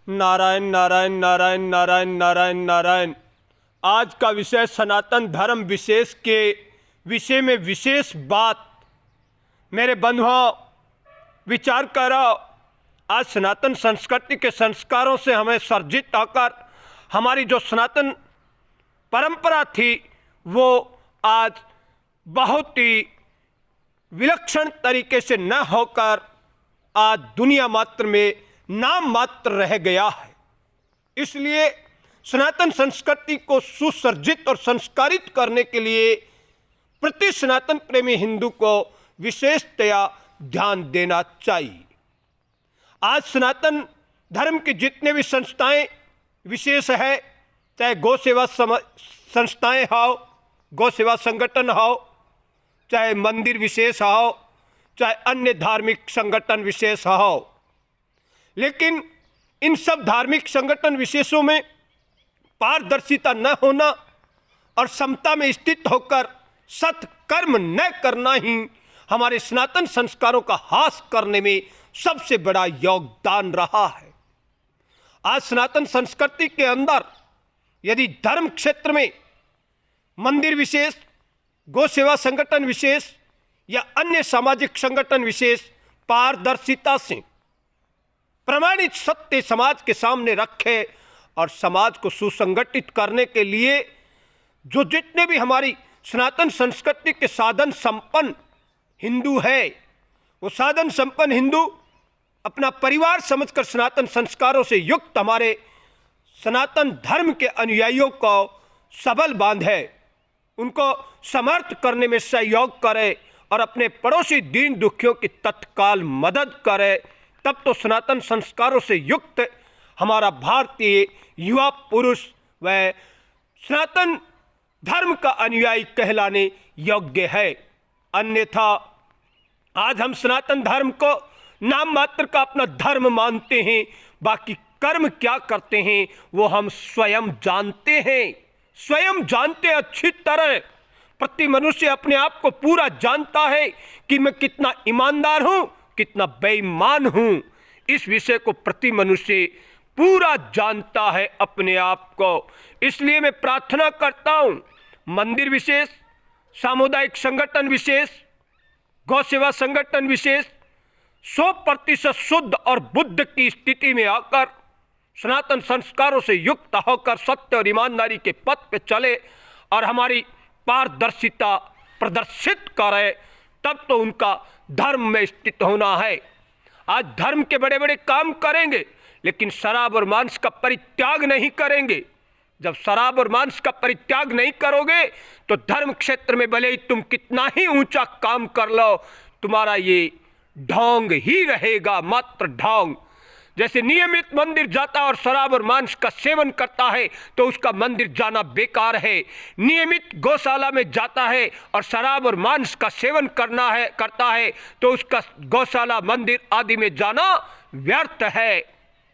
नारायण नारायण नारायण नारायण नारायण नारायण। आज का विषय सनातन धर्म विशेष के विषय में विशेष बात। मेरे बंधुओं, विचार करो। आज सनातन संस्कृति के संस्कारों से हमें सर्जित होकर हमारी जो सनातन परंपरा थी वो आज बहुत ही विलक्षण तरीके से न होकर आज दुनिया मात्र में नाम मात्र रह गया है। इसलिए सनातन संस्कृति को सुसर्जित और संस्कारित करने के लिए प्रति सनातन प्रेमी हिंदू को विशेषतया ध्यान देना चाहिए। आज सनातन धर्म की जितने भी संस्थाएं विशेष है, चाहे गौ सेवा संस्थाएं हो, गौ सेवा संगठन हो, चाहे मंदिर विशेष हो, चाहे अन्य धार्मिक संगठन विशेष हो, लेकिन इन सब धार्मिक संगठन विशेषों में पारदर्शिता न होना और समता में स्थित होकर सत्कर्म न करना ही हमारे सनातन संस्कारों का ह्रास करने में सबसे बड़ा योगदान रहा है। आज सनातन संस्कृति के अंदर यदि धर्म क्षेत्र में मंदिर विशेष, गौ सेवा संगठन विशेष या अन्य सामाजिक संगठन विशेष पारदर्शिता से प्रमाणित सत्य समाज के सामने रखे और समाज को सुसंगठित करने के लिए जो जितने भी हमारी सनातन संस्कृति के साधन संपन्न हिंदू है, वो साधन संपन्न हिंदू अपना परिवार समझकर सनातन संस्कारों से युक्त हमारे सनातन धर्म के अनुयायियों को सबल बांधे, उनको समर्थ करने में सहयोग करे और अपने पड़ोसी दीन दुखियों की तत्काल मदद करे, तब तो सनातन संस्कारों से युक्त हमारा भारतीय युवा पुरुष व सनातन धर्म का अनुयायी कहलाने योग्य है। अन्यथा आज हम सनातन धर्म को नाम मात्र का अपना धर्म मानते हैं, बाकी कर्म क्या करते हैं वो हम स्वयं जानते हैं, स्वयं जानते अच्छी तरह। प्रति मनुष्य अपने आप को पूरा जानता है कि मैं कितना ईमानदार हूं, कितना बेईमान हूं। इस विषय को प्रति मनुष्य पूरा जानता है अपने आप को। इसलिए मैं प्रार्थना करता हूं, मंदिर विशेष, सामुदायिक संगठन विशेष, गौ सेवा संगठन विशेष 100% शुद्ध और बुद्ध की स्थिति में आकर सनातन संस्कारों से युक्त होकर सत्य और ईमानदारी के पथ पे चले और हमारी पारदर्शिता प्रदर्शित करे, तब तो उनका धर्म में स्थित होना है। आज धर्म के बड़े बड़े काम करेंगे लेकिन शराब और मांस का परित्याग नहीं करेंगे। जब शराब और मांस का परित्याग नहीं करोगे तो धर्म क्षेत्र में भले ही तुम कितना ही ऊंचा काम कर लो, तुम्हारा ये ढोंग ही रहेगा, मात्र ढोंग। जैसे नियमित मंदिर जाता और शराब और मांस का सेवन करता है तो उसका मंदिर जाना बेकार है। नियमित गौशाला में जाता है और शराब और मांस का सेवन करता है तो उसका गौशाला मंदिर आदि में जाना व्यर्थ है।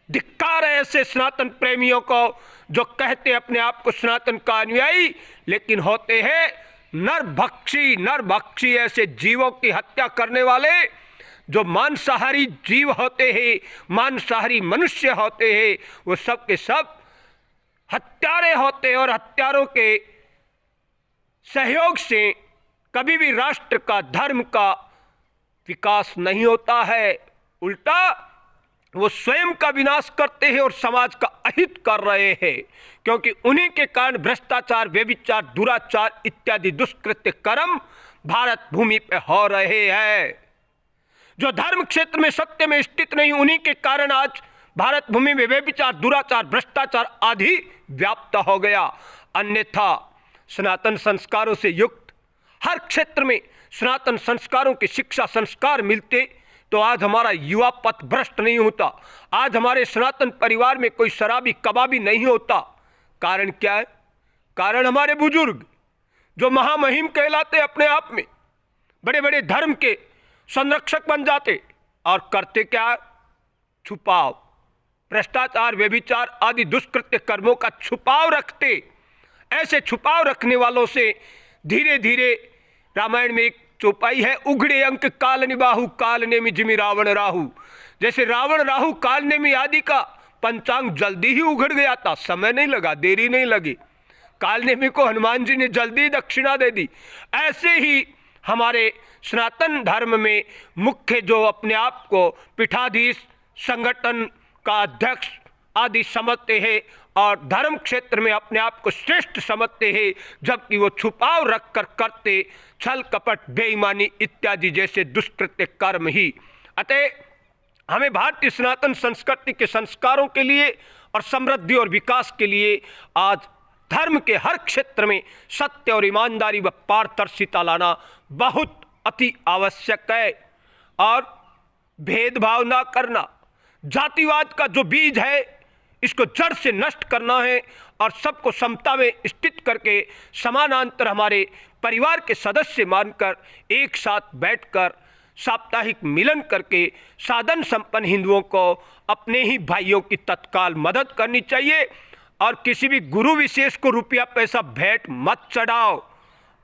धिक्कार है ऐसे सनातन प्रेमियों को जो कहते अपने आप को सनातन का अनुयायी लेकिन होते हैं नरभक्षी ऐसे जीवों की हत्या करने वाले, जो मांसाहारी जीव होते हैं, मांसाहारी मनुष्य होते हैं, वो सब के सब हत्यारे होते हैं और हत्यारों के सहयोग से कभी भी राष्ट्र का, धर्म का विकास नहीं होता है। उल्टा वो स्वयं का विनाश करते हैं और समाज का अहित कर रहे हैं, क्योंकि उन्हीं के कारण भ्रष्टाचार, व्यभिचार, दुराचार इत्यादि दुष्कृत्य कर्म भारत भूमि पे हो रहे हैं। जो धर्म क्षेत्र में सत्य में स्थित नहीं, उन्हीं के कारण आज भारत भूमि में व्यभिचार, दुराचार, भ्रष्टाचार आदि व्याप्त हो गया। अन्यथा सनातन संस्कारों से युक्त हर क्षेत्र में सनातन संस्कारों की शिक्षा संस्कार मिलते तो आज हमारा युवा पथ भ्रष्ट नहीं होता, आज हमारे सनातन परिवार में कोई शराबी कबाबी नहीं होता। कारण क्या है? कारण हमारे बुजुर्ग जो महामहिम कहलाते अपने आप में, बड़े बड़े धर्म के संरक्षक बन जाते और करते क्या? छुपाव, भ्रष्टाचार, व्यभिचार आदि दुष्कृत्य कर्मों का छुपाव रखते। ऐसे छुपाव रखने वालों से धीरे धीरे रामायण में एक चौपाई है, उघड़े अंक काल निबाहु काल नेमि जिमि रावण राहु। जैसे रावण राहु काल नेमि आदि का पंचांग जल्दी ही उघड़ गया था, समय नहीं लगा, देरी नहीं लगी। कालनेमी को हनुमान जी ने जल्दी दक्षिणा दे दी। ऐसे ही हमारे सनातन धर्म में मुख्य जो अपने आप को पीठाधीश, संगठन का अध्यक्ष आदि समझते हैं और धर्म क्षेत्र में अपने आप को श्रेष्ठ समझते हैं, जबकि वो छुपाव रख कर करते छल कपट, बेईमानी इत्यादि जैसे दुष्कृत्य कर्म ही। अतः हमें भारतीय सनातन संस्कृति के संस्कारों के लिए और समृद्धि और विकास के लिए आज धर्म के हर क्षेत्र में सत्य और ईमानदारी व पारदर्शिता लाना बहुत अति आवश्यक है। और भेदभाव ना करना, जातिवाद का जो बीज है इसको जड़ से नष्ट करना है और सबको समता में स्थित करके समानांतर हमारे परिवार के सदस्य मानकर एक साथ बैठकर साप्ताहिक मिलन करके साधन संपन्न हिंदुओं को अपने ही भाइयों की तत्काल मदद करनी चाहिए। और किसी भी गुरु विशेष को रुपया पैसा भेंट मत चढ़ाओ।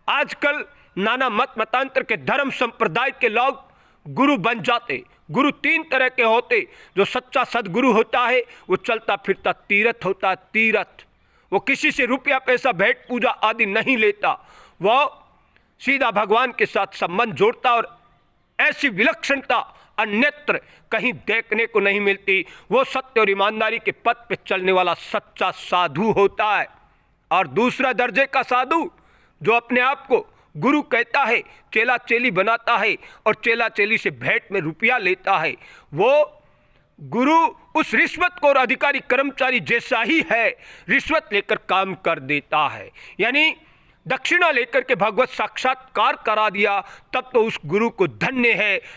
आजकल नाना मत मतांतर के धर्म संप्रदाय के लोग गुरु बन जाते। गुरु तीन तरह के होते। जो सच्चा सदगुरु होता है वो चलता फिरता तीर्थ होता है, तीर्थ। वो किसी से रुपया पैसा भेंट पूजा आदि नहीं लेता, वो सीधा भगवान के साथ संबंध जोड़ता और ऐसी विलक्षणता अन्यत्र कहीं देखने को नहीं मिलती। वो सत्य और ईमानदारी के पथ पे चलने वाला सच्चा साधु होता है। और दूसरा दर्जे का साधु जो अपने आप को गुरु कहता है, चेला चेली बनाता है और चेला चेली से भेंट में रुपया लेता है, वो गुरु उस रिश्वत को और अधिकारी कर्मचारी जैसा ही है, रिश्वत लेकर काम कर देता है। यानी दक्षिणा लेकर के भगवत साक्षात्कार करा दिया तब तो उस गुरु को धन्य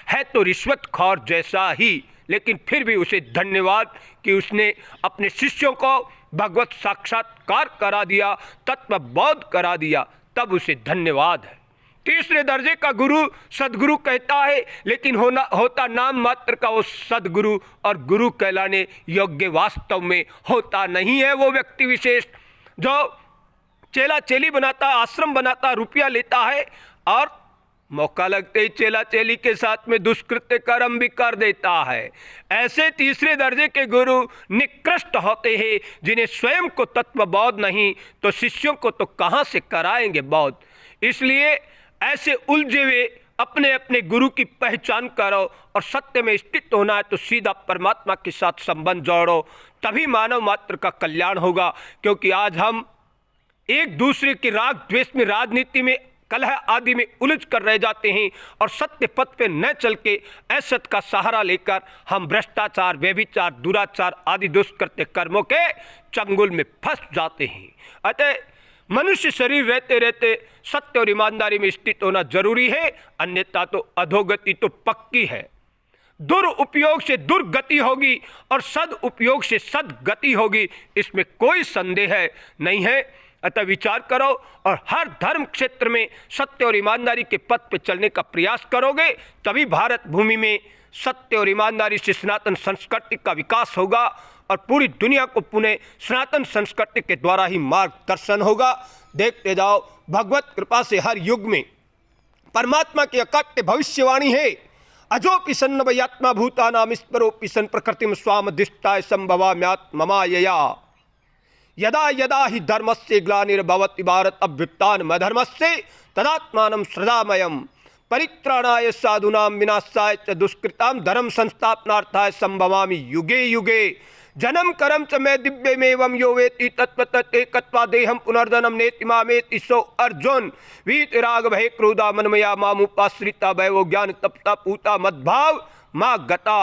है तो रिश्वतखोर जैसा ही, लेकिन फिर भी उसे धन्यवाद कि उसने अपने शिष्यों को भगवत साक्षात्कार करा दिया, तत्वबोध करा दिया, तब उसे धन्यवाद है। तीसरे दर्जे का गुरु सदगुरु कहता है, लेकिन होता नाम मात्र का वो सदगुरु और गुरु कहलाने योग्य वास्तव में होता नहीं है। वो व्यक्ति विशेष जो चेला चेली बनाता, आश्रम बनाता, रुपया लेता है और मौका लगते ही चेला चेली के साथ में दुष्कृत्य कर्म भी कर देता है। ऐसे तीसरे दर्जे के गुरु निकृष्ट होते हैं, जिन्हें स्वयं को तत्वबोध नहीं तो शिष्यों को तो कहाँ से कराएंगे बोध। इसलिए ऐसे उलझे हुए अपने अपने गुरु की पहचान करो और सत्य में स्थित होना है तो सीधा परमात्मा के साथ संबंध जोड़ो, तभी मानव मात्र का कल्याण होगा। क्योंकि आज हम एक दूसरे के राग द्वेष में, राजनीति में, कलह आदि में उलझ कर रह जाते हैं और सत्य पथ पे न चल के असत का सहारा लेकर हम भ्रष्टाचार, व्यभिचार, दुराचार आदि दुष्कृत्य कर्मों के चंगुल में फंस जाते हैं। अतः मनुष्य शरीर रहते रहते सत्य और ईमानदारी में स्थित होना जरूरी है, अन्यथा तो अधोगति तो पक्की है। दुरुपयोग से दुर्गति होगी और सदुपयोग से सदगति होगी, इसमें कोई संदेह नहीं है। अतः विचार करो और हर धर्म क्षेत्र में सत्य और ईमानदारी के पथ पर चलने का प्रयास करोगे, तभी भारत भूमि में सत्य और ईमानदारी से सनातन संस्कृति का विकास होगा और पूरी दुनिया को पुनः सनातन संस्कृति के द्वारा ही मार्गदर्शन होगा। देखते जाओ, भगवत कृपा से हर युग में परमात्मा की अकाट्य भविष्यवाणी है। अजोपि सन्नवयात्मा भूतानाम ईश्वरोपि सन् प्रकृतिम स्वामधिष्ठाय संभवाम्यात्ममायया यदा यदा हि धर्मस्य ग्लानिर्भवति भारत अभ्युत्थानम् अधर्मस्य तदात्मानं सृजाम्यहम् परित्राणाय साधूनां विनाशाय च दुष्कृतां धर्म संस्थापनार्थाय संभवामि युगे युगे जन्म कर्म च मे दिव्यमेवं यो वेत्ति तत्त्वतः एकत्वा देहं पुनर्जन्म नेति मामेति सो अर्जुन वीतराग भय क्रोधा मनमया मामुपाश्रिता वैभव ज्ञान तपता पूता मद्भाव मा गता।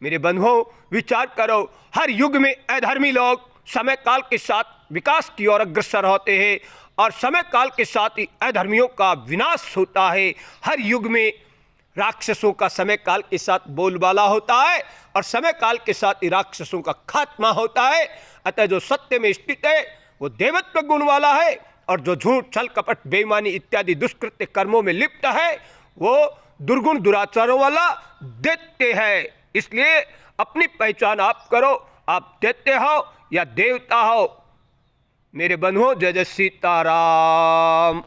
मेरे बंधुओं, विचार करो, हर युग में अधर्मी लोग समय काल के साथ विकास की ओर अग्रसर होते हैं और समय काल के साथ ही अधर्मियों का विनाश होता है। हर युग में राक्षसों का समय काल के साथ बोलबाला होता है और समय काल के साथ ही राक्षसों का खात्मा होता है। अतः जो सत्य में स्थित है वो देवत्व गुण वाला है और जो झूठ, छल, कपट, बेईमानी इत्यादि दुष्कृत्य कर्मों में लिप्त है वो दुर्गुण, दुराचारों वाला दैत्य है। इसलिए अपनी पहचान आप करो, आप दैत्य हो या देवता हो। मेरे बंधुओं, जय जय सीताराम।